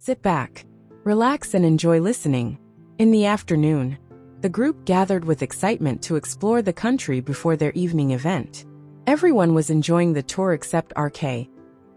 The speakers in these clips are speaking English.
Sit back, relax and enjoy listening. In the afternoon, the group gathered with excitement to explore the country before their evening event. Everyone was enjoying the tour except RK,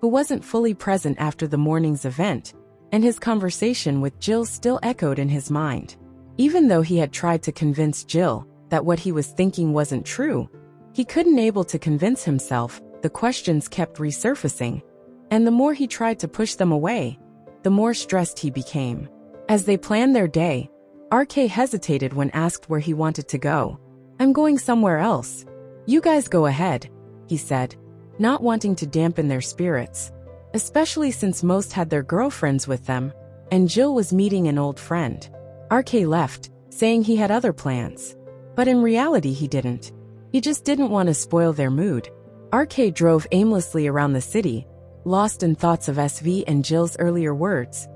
who wasn't fully present after the morning's event, and his conversation with Jill still echoed in his mind. Even though he had tried to convince Jill that what he was thinking wasn't true, he couldn't able to convince himself. The questions kept resurfacing, and the more he tried to push them away, the more stressed he became. As they planned their day, RK hesitated when asked where he wanted to go. "I'm going somewhere else. You guys go ahead," he said, not wanting to dampen their spirits, especially since most had their girlfriends with them, and Jill was meeting an old friend. RK left, saying he had other plans. But in reality he didn't. He just didn't want to spoil their mood. RK drove aimlessly around the city, lost in thoughts of SV and Jill's earlier words,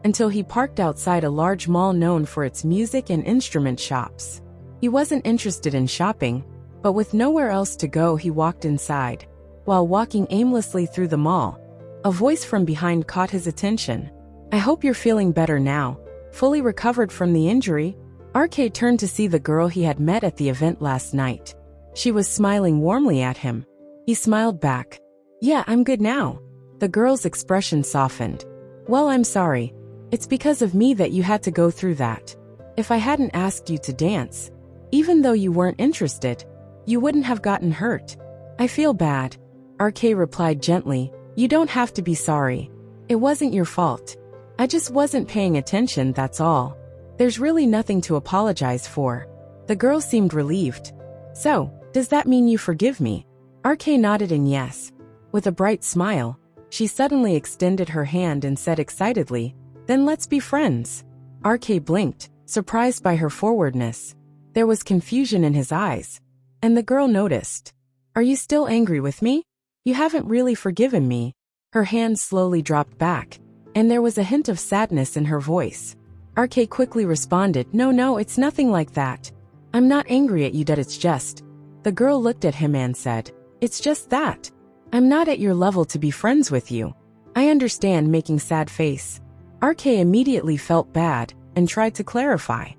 until he parked outside a large mall known for its music and instrument shops. He wasn't interested in shopping, but with nowhere else to go he walked inside. While walking aimlessly through the mall, a voice from behind caught his attention. "I hope you're feeling better now, fully recovered from the injury." RK turned to see the girl he had met at the event last night. She was smiling warmly at him. He smiled back. "Yeah, I'm good now." The girl's expression softened. "Well, I'm sorry. It's because of me that you had to go through that. If I hadn't asked you to dance, even though you weren't interested, you wouldn't have gotten hurt." "I feel bad," RK replied gently. "You don't have to be sorry. It wasn't your fault. I just wasn't paying attention, that's all. There's really nothing to apologize for." The girl seemed relieved. "So, does that mean you forgive me?" RK nodded in yes. With a bright smile, she suddenly extended her hand and said excitedly, "Then let's be friends." RK blinked, surprised by her forwardness. There was confusion in his eyes, and the girl noticed. "Are you still angry with me? You haven't really forgiven me." Her hand slowly dropped back, and there was a hint of sadness in her voice. RK quickly responded, No, it's nothing like that. I'm not angry at you, that it's just." The girl looked at him and said, "It's just that. I'm not at your level to be friends with you." "I understand," making sad face. RK immediately felt bad and tried to clarify.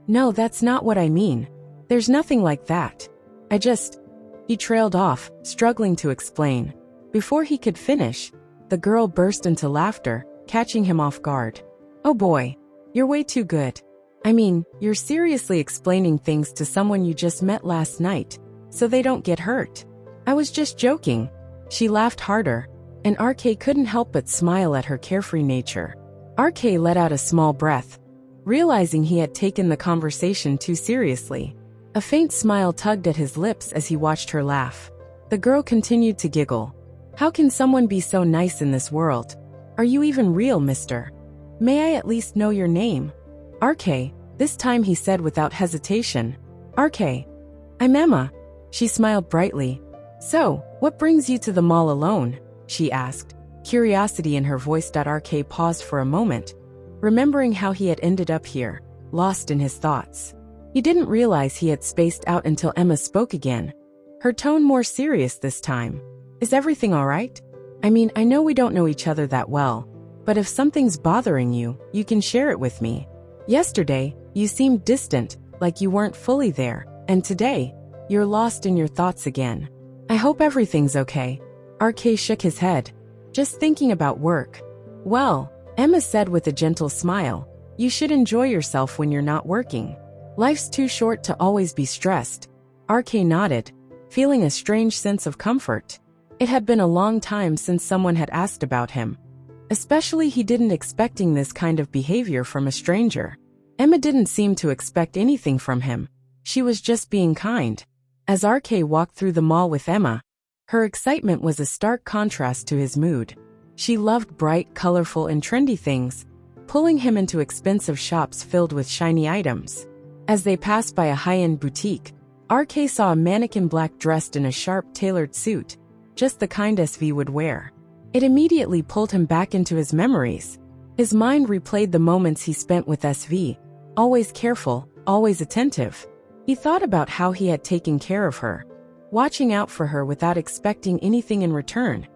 "No, that's not what I mean. There's nothing like that. I just..." He trailed off, struggling to explain. Before he could finish, the girl burst into laughter, catching him off guard. "Oh boy, you're way too good. I mean, you're seriously explaining things to someone you just met last night, so they don't get hurt." "I was just joking." She laughed harder, and RK couldn't help but smile at her carefree nature. RK let out a small breath, realizing he had taken the conversation too seriously. A faint smile tugged at his lips as he watched her laugh. The girl continued to giggle. "How can someone be so nice in this world? Are you even real, mister? May I at least know your name?" "RK," this time he said without hesitation. "RK. I'm Emma." She smiled brightly. "So, what brings you to the mall alone?" she asked, curiosity in her voice. RK paused for a moment, remembering how he had ended up here, lost in his thoughts. He didn't realize he had spaced out until Emma spoke again, her tone more serious this time. "Is everything all right? I mean, I know we don't know each other that well, but if something's bothering you, you can share it with me. Yesterday, you seemed distant, like you weren't fully there, and today, you're lost in your thoughts again. I hope everything's okay." RK shook his head. "Just thinking about work." "Well," Emma said with a gentle smile, "you should enjoy yourself when you're not working. Life's too short to always be stressed." RK nodded, feeling a strange sense of comfort. It had been a long time since someone had asked about him. Especially he didn't expecting this kind of behavior from a stranger. Emma didn't seem to expect anything from him. She was just being kind. As RK walked through the mall with Emma, her excitement was a stark contrast to his mood. She loved bright, colorful, and trendy things, pulling him into expensive shops filled with shiny items. As they passed by a high-end boutique, RK saw a mannequin black dressed in a sharp, tailored suit, just the kind SV would wear. It immediately pulled him back into his memories. His mind replayed the moments he spent with SV, always careful, always attentive. He thought about how he had taken care of her, watching out for her without expecting anything in return,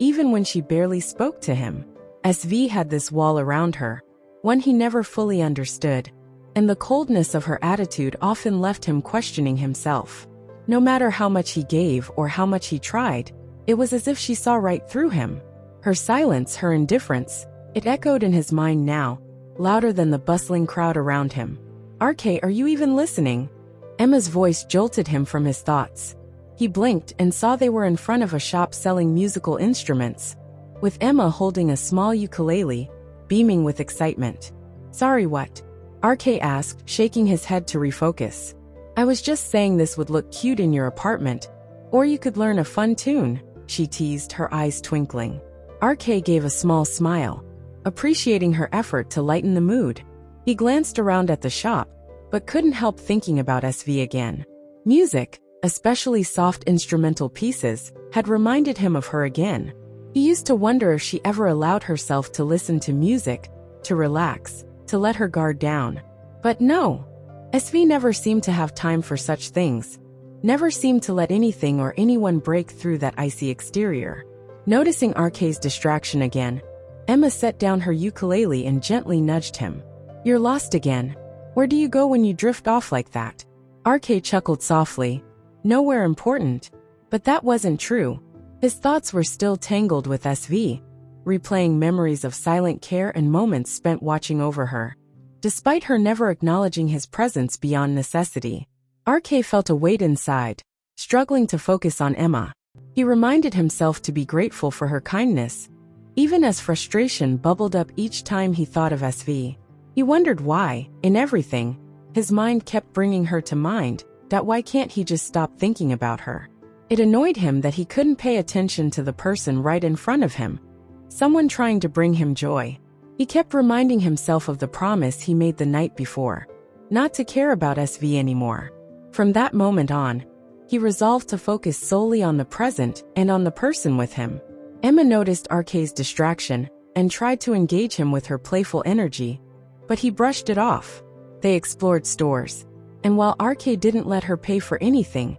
even when she barely spoke to him. SV had this wall around her, one he never fully understood, and the coldness of her attitude often left him questioning himself. No matter how much he gave or how much he tried, it was as if she saw right through him. Her silence, her indifference, it echoed in his mind now, louder than the bustling crowd around him. "RK, are you even listening?" Emma's voice jolted him from his thoughts. He blinked and saw they were in front of a shop selling musical instruments, with Emma holding a small ukulele, beaming with excitement. "Sorry, what?" RK asked, shaking his head to refocus. "I was just saying this would look cute in your apartment, or you could learn a fun tune," she teased, her eyes twinkling. RK gave a small smile, appreciating her effort to lighten the mood. He glanced around at the shop, but couldn't help thinking about SV again. Music, especially soft instrumental pieces, had reminded him of her again. He used to wonder if she ever allowed herself to listen to music, to relax, to let her guard down. But no, SV never seemed to have time for such things, never seemed to let anything or anyone break through that icy exterior. Noticing RK's distraction again, Emma set down her ukulele and gently nudged him. "You're lost again. Where do you go when you drift off like that?" RK chuckled softly. "Nowhere important." But that wasn't true. His thoughts were still tangled with SV, replaying memories of silent care and moments spent watching over her. Despite her never acknowledging his presence beyond necessity, RK felt a weight inside, struggling to focus on Emma. He reminded himself to be grateful for her kindness, even as frustration bubbled up each time he thought of SV. He wondered why, in everything, his mind kept bringing her to mind, that why can't he just stop thinking about her? It annoyed him that he couldn't pay attention to the person right in front of him, someone trying to bring him joy. He kept reminding himself of the promise he made the night before, not to care about SV anymore. From that moment on, he resolved to focus solely on the present and on the person with him. Emma noticed RK's distraction and tried to engage him with her playful energy, but he brushed it off. They explored stores, and while RK didn't let her pay for anything,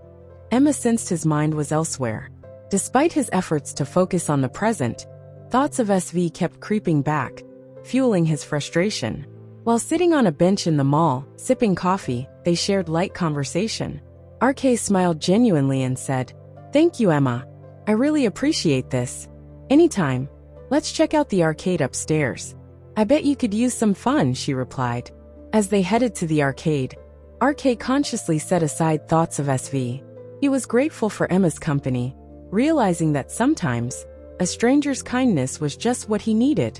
Emma sensed his mind was elsewhere. Despite his efforts to focus on the present, thoughts of SV kept creeping back, fueling his frustration. While sitting on a bench in the mall, sipping coffee, they shared light conversation. RK smiled genuinely and said, "Thank you, Emma. I really appreciate this. Anytime. Let's check out the arcade upstairs. I bet you could use some fun," she replied. As they headed to the arcade, RK consciously set aside thoughts of SV. He was grateful for Emma's company, realizing that sometimes, a stranger's kindness was just what he needed.